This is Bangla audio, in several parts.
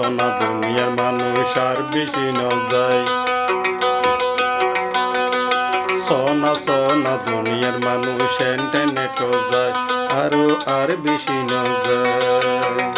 সোনা দুনিয়ার মানুষ আর বেশি ন যায় সোনা সোনা দুনিয়ার মানুষ ইন্টারনেটও যায় আরো আর বেশি ন যায়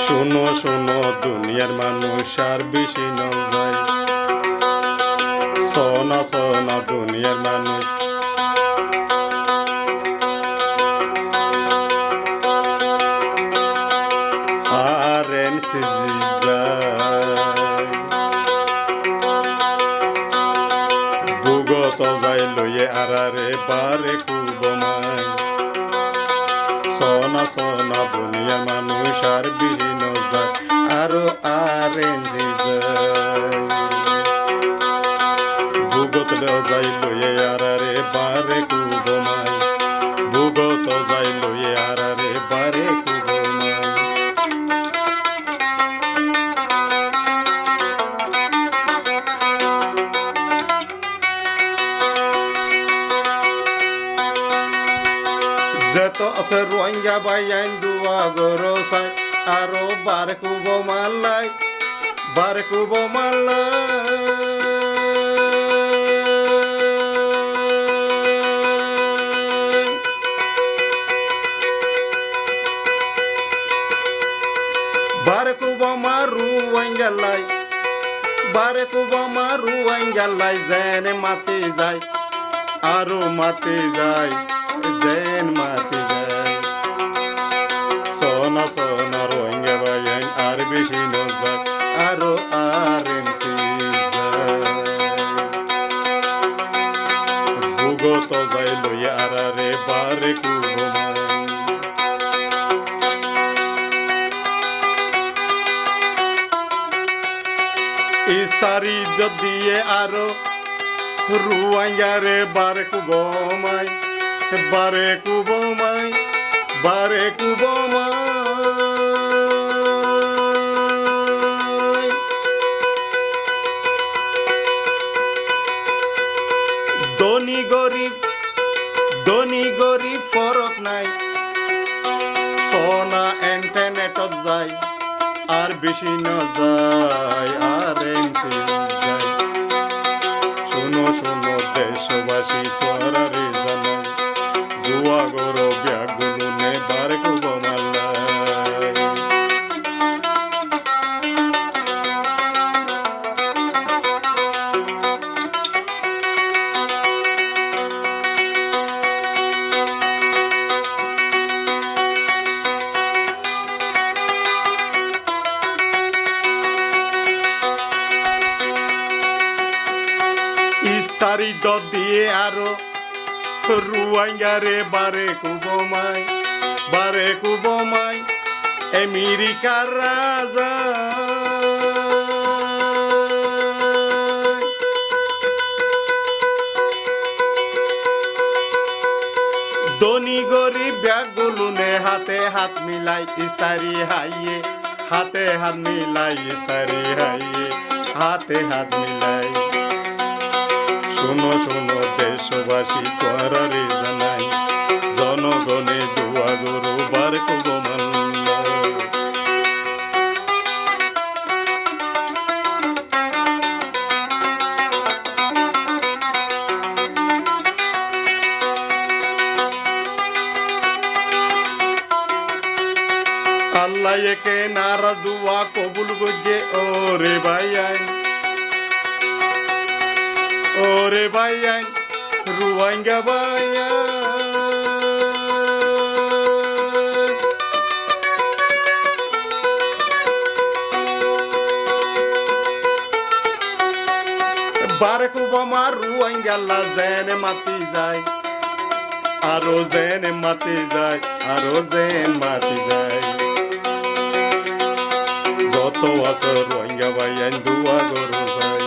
শোনো শোনো দুনিয়ার মানুষ আর বেশি ন যায় সোনা সোনা দুনিয়ার মানুষ আর এনসিজি যায় ভূগত যায় লইয়ে আরারে বারে কুবমায় সোনা সোনা দুনিয়ার মানুষ আর বেশি ন যায় আরো আর এনসি যায় ভূগত যাই লইয়ে আরারে বারে কুবমায় ভূগত যাই লইয়ে আরারে বারে কুবমায় যেত আছে রোহিঙ্গা বাইয়াইন দুয়া গরো সাই আরো বারে কুবমালাই বারে কুবমালাই বারে কুবমা রুয়াঙ্গালাই বারে কুবমা রুয়াঙ্গালাই জেনে মাতে যায় আরো মাতে যায় জেন মাতে যায় সোনা সোনা রোহিঙ্গা বাইয়াইন আর বেশি ন যায় আরো আর এনসি যায় ভূগত যায় লইয়া আরারে বারে কুবমায় ইস্তারি দিয়ে আরো রুয়াঙ্গারে বারে কুবমায় বারে কুবমায় বারে কুবমায় ধনী গরিব ফরক নাই সোনা ইন্টারনেটত যায় আর বেশি ন যায় আর এনসি যায় শোনো শোনো দেশবাসী তোরা রে জানাই দুয়া গরো ব্যাগুলো নে বারে কুবমালাই ইস্তারি দিয়ে আরো রুয়াঙ্গারে বারে কুবমায় আমেরিকার রাজা ধনী গরিব ব্যাগগুলো নে হাতে হাত মিলাই ইস্তারি হাইয়ে হাতে হাত মিলাই ইস্তারি হাইয়ে হাতে হাত মিলাই শোনো শোনো দেশবাসী তোরা রে জানাই জনগণে দুয়া গরু বার কুবমাল্লাই আল্লাহ একে নারা দুয়া কবুল গজে ওরে ভাইয়াই ওরে ভাইয়াই রুয়াঙ্গা ভাইয়াই বারে কুবমা রুয়াঙ্গালা জেনে মাতি যায় আরো জেনে মাতি যায় আরো জেন মাতি যায় যত আছে রোহিঙ্গা ভাইয়াইন দুয়া গরো যায়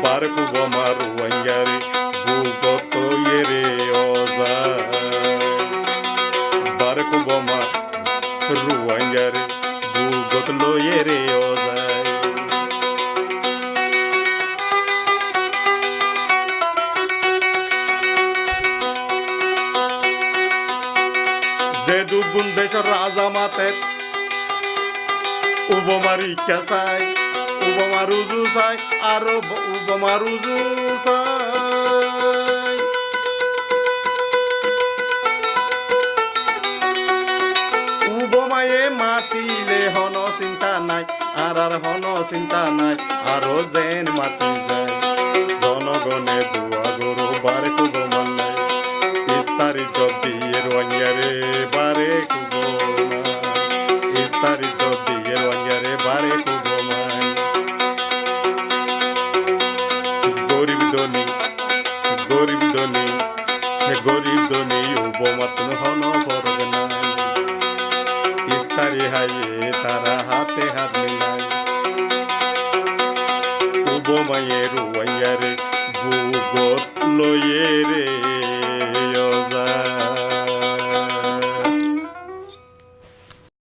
বারে কুবমা রুয়াঙ্গারে ভূগত ইয়ে ও যায় বারে কুবমা রুয়াঙ্গারে ভূগত লয়ে রে ও যায় বুন্দেশ্বর রাজা মাতে উপমারি কেসাই উপমা রুজু চাই আরো উপমা রুজু চাই উপমায়ে মাতিলে হন চিন্তা নাই আর হন চিন্তা নাই আরো যেন মাতি যায় জনগণে দুয়া গরু বারে কুব মান নাই ইস্তারি যদি রোয়াঙ্গারে বারে কুব ইস্তারি যদি রোয়াঙ্গারে বারে কুব মান গরিব ধনী গরিব ধনী গরিব ধনী উপমাতন হন ফরক নাই ইস্তারি হাইয়ে তারা হাতে হাত মিলায় উপমায়ের রোয়াঙ্গারে ভূগত লয়ে রে